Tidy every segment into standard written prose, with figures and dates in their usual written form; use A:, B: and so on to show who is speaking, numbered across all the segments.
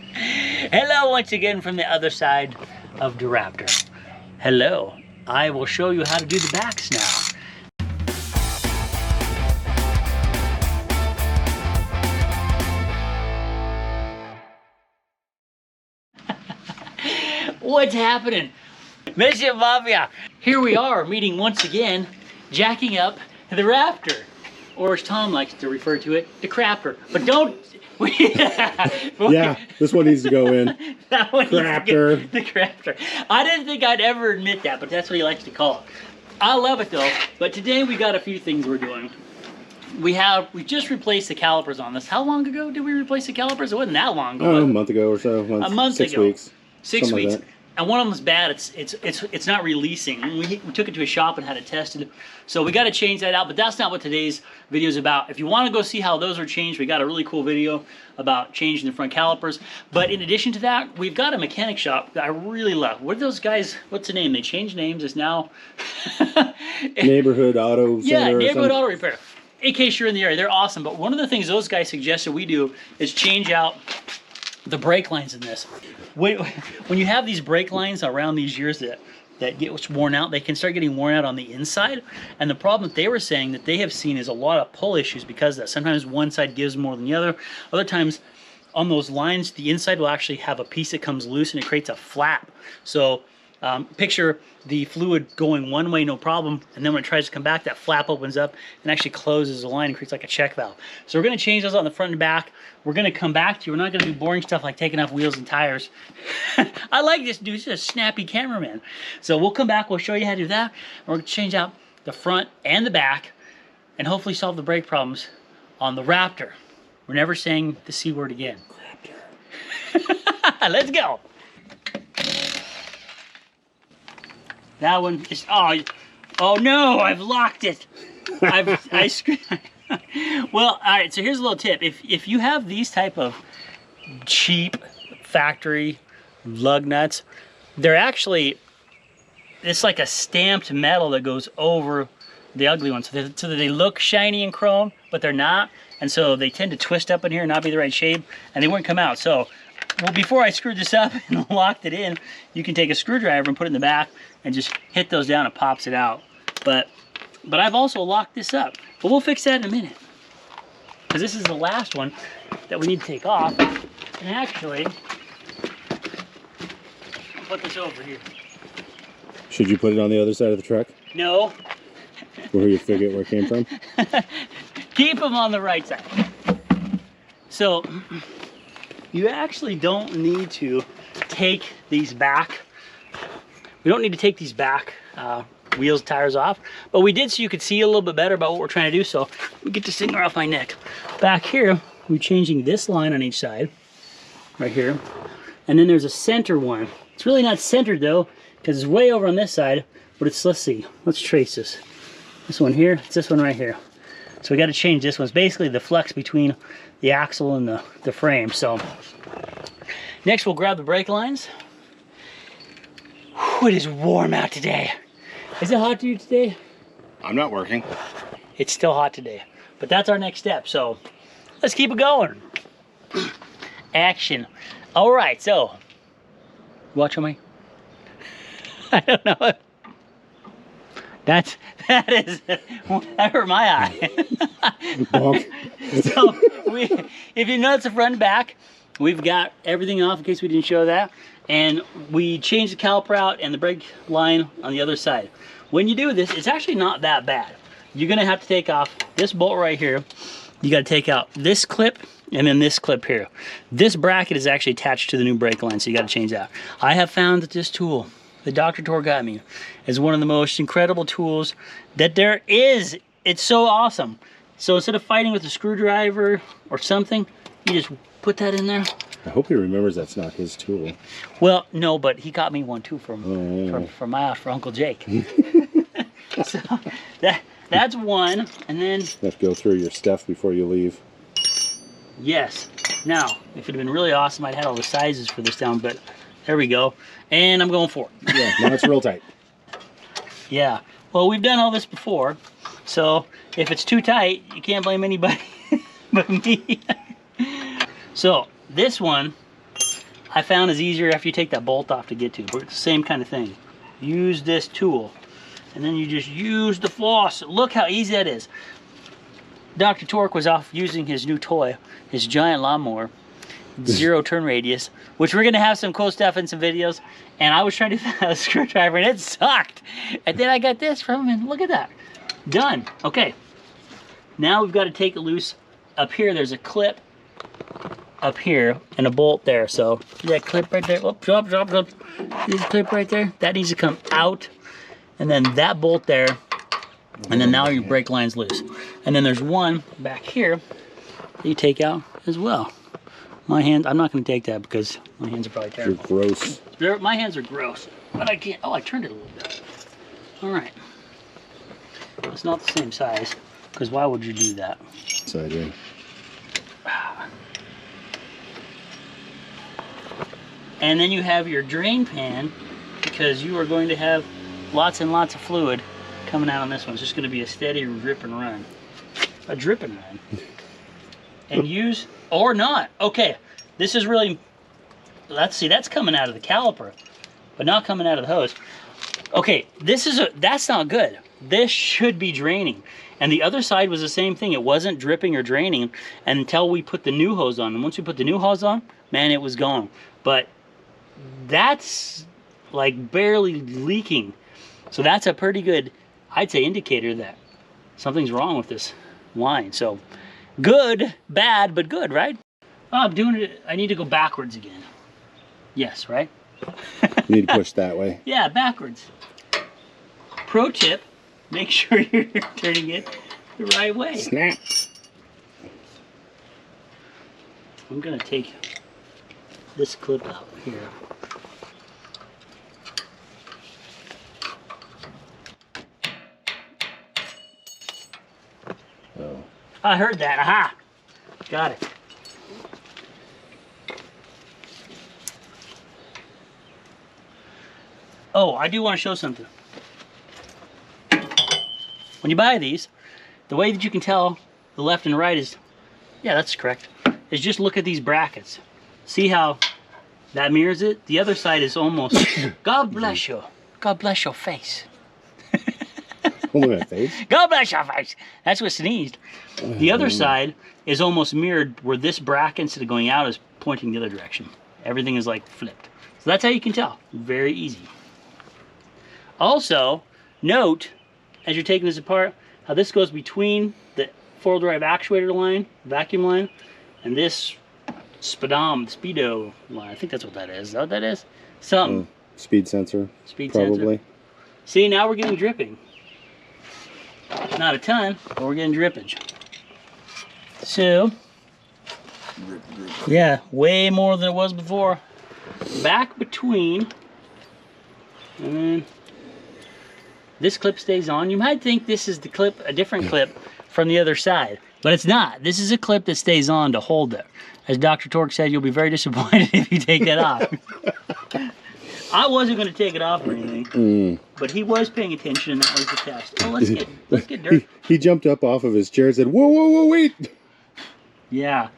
A: Hello once again from the other side of the Raptor. Hello, I will show you how to do the backs now. What's happening? Mission Mafia! Here we are meeting once again, jacking up the Raptor. Or as Tom likes to refer to it, the Craptor. But don't...
B: Yeah, this one needs to go in.
A: That one
B: Craptor.
A: needs to the Craptor. I didn't think I'd ever admit that, but that's what he likes to call it. I love it though, but today we got a few things we're doing. We just replaced the calipers on this. How long ago did we replace the calipers? It wasn't that long ago.
B: Oh, a month ago or so.
A: A month
B: 6
A: ago.
B: weeks.
A: 6
B: Something
A: weeks.
B: like that.
A: And one of them's bad. It's not releasing. We took it to a shop and had it tested. So we got to change that out. But that's not what today's video is about. If you want to go see how those are changed, we got a really cool video about changing the front calipers. But in addition to that, we've got a mechanic shop that I really love. What are those guys? What's the name? They changed names. It's now
B: Neighborhood Auto Center.
A: Yeah,
B: or
A: Neighborhood
B: something.
A: Auto Repair. In case you're in the area, they're awesome. But one of the things those guys suggested we do is change out the brake lines in this. When you have these brake lines around these years that get worn out, they can start getting worn out on the inside. And the problem that they were saying that they have seen is a lot of pull issues because of that. Sometimes one side gives more than the other. Other times on those lines, the inside will actually have a piece that comes loose and it creates a flap. So picture the fluid going one way, no problem, and then when it tries to come back, that flap opens up and actually closes the line and creates like a check valve. So we're going to change those on the front and back. We're going to come back to you. We're not going to do boring stuff like taking off wheels and tires. I like this dude. He's a snappy cameraman. So we'll come back. We'll show you how to do that. We're going to change out the front and the back and hopefully solve the brake problems on the Raptor. We're never saying the C word again. Raptor. Let's go. That one is, oh no, I've locked it. I screwed. Well, all right, so here's a little tip. If you have these type of cheap factory lug nuts, they're actually, it's like a stamped metal that goes over the ugly ones. So that they look shiny and chrome, but they're not. And so they tend to twist up in here and not be the right shape, and they wouldn't come out. So, well, before I screwed this up and locked it in, you can take a screwdriver and put it in the back and just hit those down, it pops it out. But I've also locked this up. But we'll fix that in a minute. Because this is the last one that we need to take off. And actually, I'll put this over here.
B: Should you put it on the other side of the truck?
A: No.
B: Where you figure where it came from?
A: Keep them on the right side. So, you actually don't need to take these back. We don't need to take these back wheels, tires off, but we did so you could see a little bit better about what we're trying to do. So we get this thing off my neck. Back here, we're changing this line on each side, right here. And then there's a center one. It's really not centered though, because it's way over on this side, but it's, let's see, let's trace this. This one here, it's this one right here. So we got to change this one. It's basically the flex between the axle and the frame. So next we'll grab the brake lines. Whew, it is warm out today. Is it hot to you today?
B: I'm not working.
A: It's still hot today, but that's our next step. So let's keep it going. Action. All right, so watch on me. I don't know. That hurt my eye. So if you notice the front and back, we've got everything off in case we didn't show that. And we changed the caliper out and the brake line on the other side. When you do this, it's actually not that bad. You're gonna have to take off this bolt right here. You gotta take out this clip and then this clip here. This bracket is actually attached to the new brake line, so you gotta change that. I have found that this tool, the Dr. Tor got me, is one of the most incredible tools that there is. It's so awesome. So instead of fighting with a screwdriver or something, you just put that in there.
B: I hope he remembers that's not his tool.
A: Well, no, but he got me one too from Uncle Jake. So that's one, and then
B: You have to go through your stuff before you leave.
A: yes. Now, if it'd have been really awesome, I'd had all the sizes for this down, but there we go. And I'm going for it.
B: Yeah, now it's real tight.
A: Yeah. Well, we've done all this before, so if it's too tight, you can't blame anybody but me. So This one I found is easier after you take that bolt off to get to, but it's the same kind of thing. Use this tool, and then you just use the floss. Look how easy that is. Dr. Torque was off using his new toy, his giant lawnmower, 0 turn radius, which we're gonna have some cool stuff in some videos. And I was trying to find a screwdriver and it sucked. And then I got this from him, and look at that. Done. Okay. Now we've got to take it loose. Up here, there's a clip up here and a bolt there. So see that clip right there? Oh, drop. See the clip right there? That needs to come out. And then that bolt there. And then now your brake line's loose. And then there's one back here that you take out as well. My hand, I'm not going to take that because my hands are probably terrible.
B: You're gross.
A: My hands are gross, but I can't. Oh, I turned it a little bit. All right. It's not the same size, because why would you do that?
B: Side in.
A: And then you have your drain pan, because you are going to have lots and lots of fluid coming out on this one. It's just going to be a steady rip and run. A drip and run. And use, or not. Okay, this is really, let's see, that's coming out of the caliper, but not coming out of the hose. Okay, that's not good. This should be draining. And the other side was the same thing. It wasn't dripping or draining until we put the new hose on. And once we put the new hose on, man, it was gone. But that's like barely leaking. So that's a pretty good, I'd say, indicator that something's wrong with this line. So good, bad, but good, right? Oh, I'm doing it. I need to go backwards again. Yes, right?
B: You need to push that way.
A: Yeah, backwards. Pro tip, make sure you're turning it the right way.
B: Snap.
A: I'm gonna take this clip out here.
B: Oh.
A: I heard that, aha! Got it. Oh, I do want to show something. When you buy these, the way that you can tell the left and right is, yeah, that's correct, is just look at these brackets. See how that mirrors it? The other side is almost, God bless you. God bless your face.
B: Look at that face.
A: God bless your face. That's what sneezed. The other side is almost mirrored where this bracket, instead of going out, is pointing the other direction. Everything is like flipped. So that's how you can tell. Very easy. Also, note, as you're taking this apart, how this goes between the four-wheel drive actuator line, vacuum line, and this speedo line. I think that's what that is. Is that what that is? Something.
B: Speed sensor.
A: Speed
B: probably.
A: sensor. See, now we're getting dripping. Not a ton, but we're getting drippage. So, yeah, way more than it was before. Back between, and then this clip stays on. You might think this is the clip, a different clip from the other side, but it's not. This is a clip that stays on to hold it. As Dr. Torque said, you'll be very disappointed if you take that off. I wasn't going to take it off or anything, but he was paying attention, and that was the test. Oh, let's get dirt.
B: He jumped up off of his chair and said, "Whoa, whoa, whoa, wait!"
A: Yeah,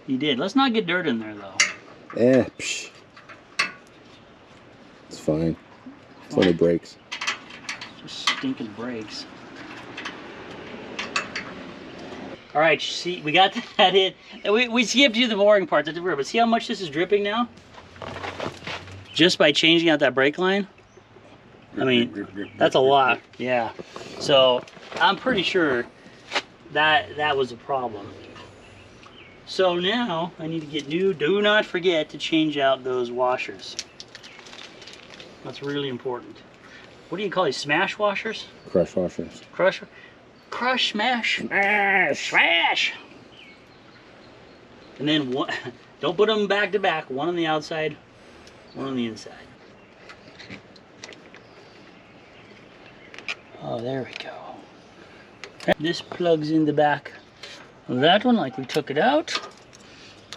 A: he did. Let's not get dirt in there, though.
B: Psh. It's fine. It's only brakes.
A: Just stinking brakes. All right, see, we got that in. We skipped you the boring parts, but see how much this is dripping now? Just by changing out that brake line? I mean, that's a lot, yeah. So, I'm pretty sure that was a problem. So now, I need to get new, do not forget to change out those washers. That's really important. What do you call these, smash washers?
B: Crush washers.
A: Crush, smash. Smash! And then, one, don't put them back to back, one on the outside, one on the inside. Oh, there we go. This plugs in the back of that one like we took it out.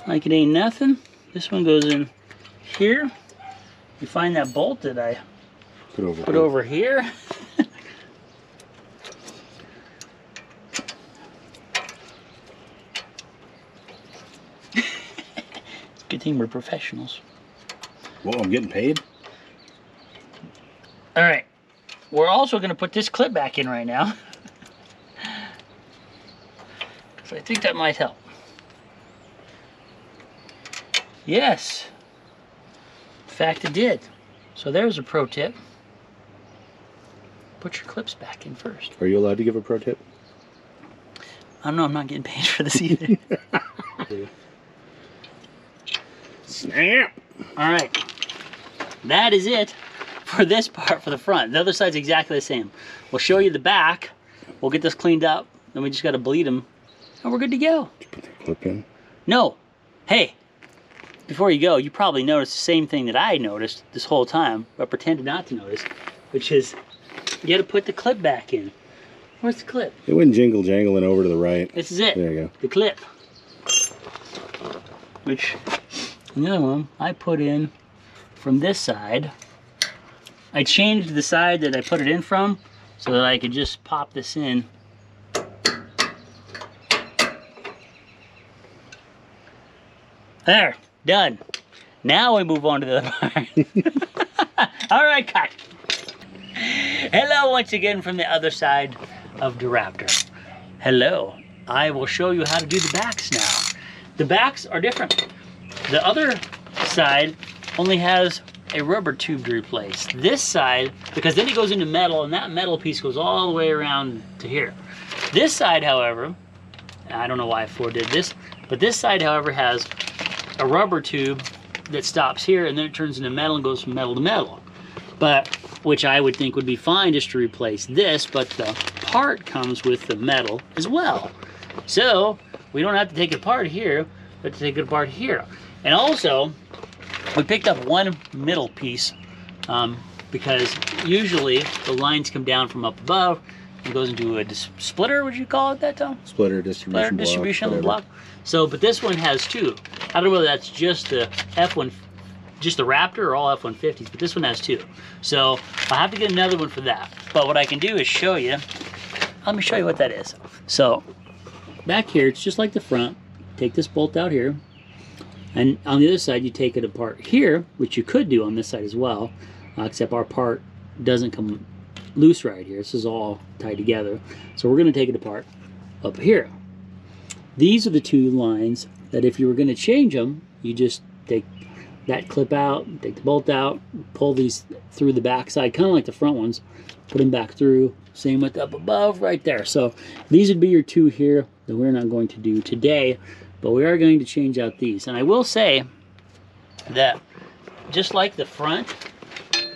A: Like it ain't nothing. This one goes in here. You find that bolt that I put over here. you think we're professionals.
B: Whoa, I'm getting paid?
A: All right. We're also going to put this clip back in right now. So I think that might help. Yes. In fact, it did. So there's a pro tip. Put your clips back in first.
B: Are you allowed to give a pro tip?
A: I don't know, I'm not getting paid for this either.
B: Snap!
A: All right. That is it for this part for the front. The other side's exactly the same. We'll show you the back. We'll get this cleaned up. Then we just got to bleed them. And we're good to go.
B: Did you put that clip in?
A: No. Hey, before you go, you probably noticed the same thing that I noticed this whole time, but pretended not to notice, which is you got to put the clip back in. Where's the clip?
B: It went jingle jangling over to the right.
A: This is it.
B: There you go.
A: The clip. Which, the other one, I put in from this side. I changed the side that I put it in from so that I could just pop this in. There, done. Now we move on to the other part. All right, cut. Hello once again from the other side of the Raptor. Hello. I will show you how to do the backs now. The backs are different. The other side only has a rubber tube to replace. This side, because then it goes into metal, and that metal piece goes all the way around to here. This side, however, I don't know why Ford did this, but this side, however, has a rubber tube that stops here, and then it turns into metal and goes from metal to metal. But, which I would think would be fine just to replace this, but the part comes with the metal as well. So, we don't have to take it apart here, but to take it apart here. And also, we picked up one middle piece because usually the lines come down from up above and goes into a splitter, would you call it that, Tom?
B: Splitter distribution
A: Splitter block. So, but this one has two. I don't know whether that's just the F1, just the Raptor or all F-150s, but this one has two. So I'll have to get another one for that. But what I can do is show you, let me show you what that is. So back here, it's just like the front. Take this bolt out here. And on the other side, you take it apart here, which you could do on this side as well, except our part doesn't come loose right here. This is all tied together. So we're going to take it apart up here. These are the two lines that if you were going to change them, you just take that clip out, take the bolt out, pull these through the back side, kind of like the front ones, put them back through. Same with up above right there. So these would be your two here that we're not going to do today, but we are going to change out these. And I will say that just like the front,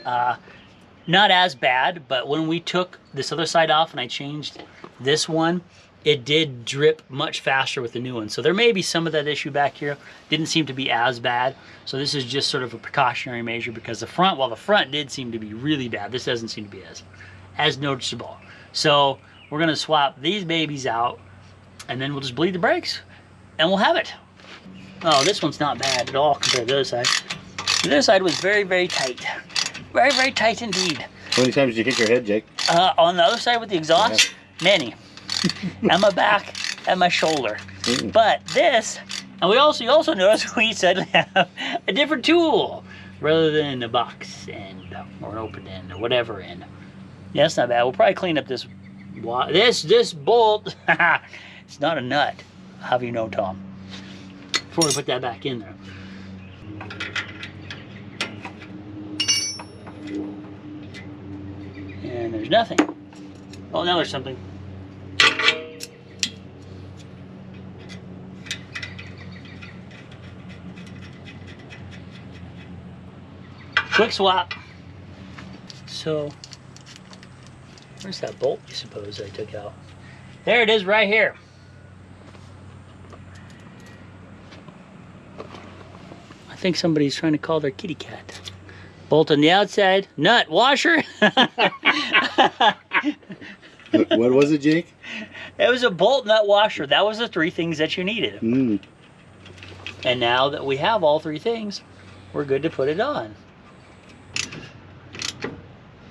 A: not as bad, but when we took this other side off and I changed this one, it did drip much faster with the new one. So there may be some of that issue back here. Didn't seem to be as bad. So this is just sort of a precautionary measure because the front, while the front did seem to be really bad, this doesn't seem to be as noticeable. So we're gonna swap these babies out and then we'll just bleed the brakes and we'll have it. Oh, this one's not bad at all compared to the other side. The other side was very, very tight. Very, very tight indeed.
B: How many times did you hit your head, Jake?
A: On the other side with the exhaust, many. And my back and my shoulder. But this, and you also notice we suddenly have a different tool rather than a box end or an open end or whatever end. Yeah, it's not bad. We'll probably clean up this bolt. It's not a nut. How do you know, Tom? Before we put that back in there. And there's nothing. Oh, now there's something. Quick swap. So, where's that bolt, you suppose, I took out? There it is right here. I think somebody's trying to call their kitty cat. Bolt on the outside, nut, washer.
B: What was it, Jake?
A: It was a bolt, nut, washer. That was the three things that you needed. And now that we have all three things, we're good to put it on.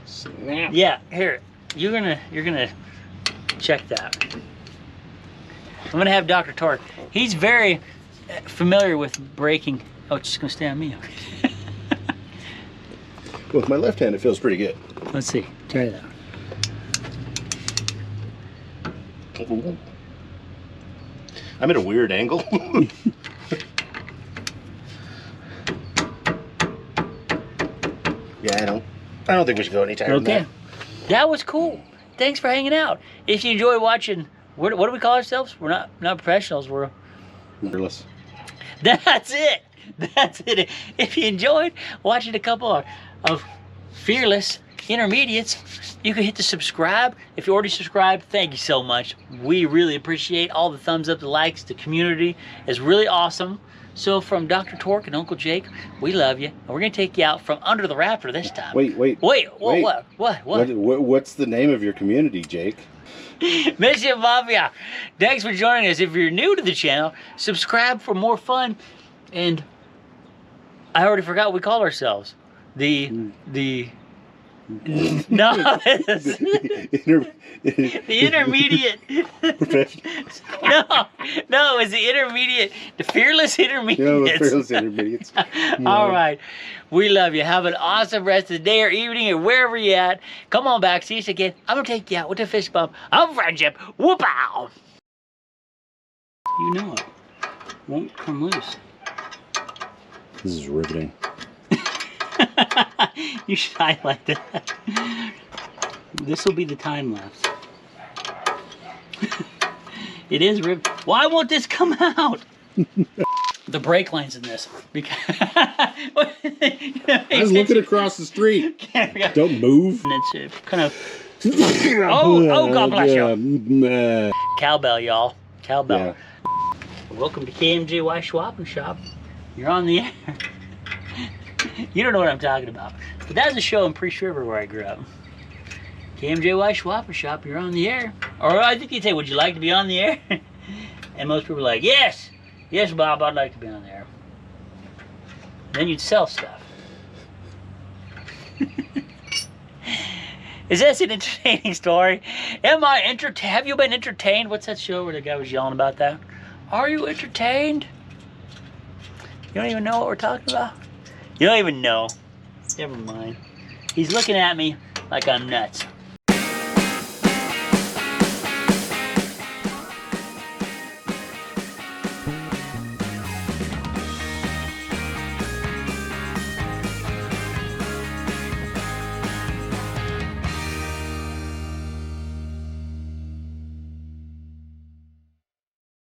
B: Snap.
A: Yeah, here. You're gonna check that. I'm gonna have Dr. Torque. He's very familiar with braking Oh, it's just gonna stay on me. Okay.
C: With my left hand, it feels pretty good.
A: Let's see. Try it out.
C: I'm at a weird angle. Yeah, I don't think we should go any tighter than
A: Okay.
C: that.
A: That was cool. Thanks for hanging out. If you enjoy watching, what do we call ourselves? We're not professionals. We're
C: Fearless.
A: That's it. That's it. If you enjoyed watching a couple of fearless intermediates, you can hit the subscribe. If you already subscribed, thank you so much. We really appreciate all the thumbs up, the likes. The community is really awesome. So from Dr. Torque and Uncle Jake, we love you. And we're going to take you out from under the raptor this time.
C: Wait.
A: What?
C: What's the name of your community, Jake?
A: Mission Mafia. Thanks for joining us. If you're new to the channel, subscribe for more fun. And I already forgot what we call ourselves. The no, the intermediate. no, it's the intermediate, the fearless intermediates.
C: The fearless intermediates.
A: All right, we love you. Have an awesome rest of the day or evening or wherever you at. Come on back, see us again. I'm gonna take you out with a fist bump of friendship. Whoop-ow! You know it won't come loose.
B: This is riveting.
A: You should highlight that. This will be the time lapse. It is ripped. Why won't this come out? The brake line's in this. Because
B: I was looking across the street. Don't move.
A: And it's kind of. Oh, God bless you. Cowbell, y'all. Cowbell.
B: Yeah.
A: Welcome to KMJY Schwab and Shop. You're on the air. You don't know what I'm talking about. But that's a show in Priest River where I grew up. KMJY Schwab and Shop, you're on the air. Or I think you'd say, would you like to be on the air? And most people are like, yes. Yes, Bob, I'd like to be on the air. Then you'd sell stuff. Is this an entertaining story? Am I entertained? Have you been entertained? What's that show where the guy was yelling about that? Are you entertained? You don't even know what we're talking about? You don't even know. Never mind. He's looking at me like I'm nuts.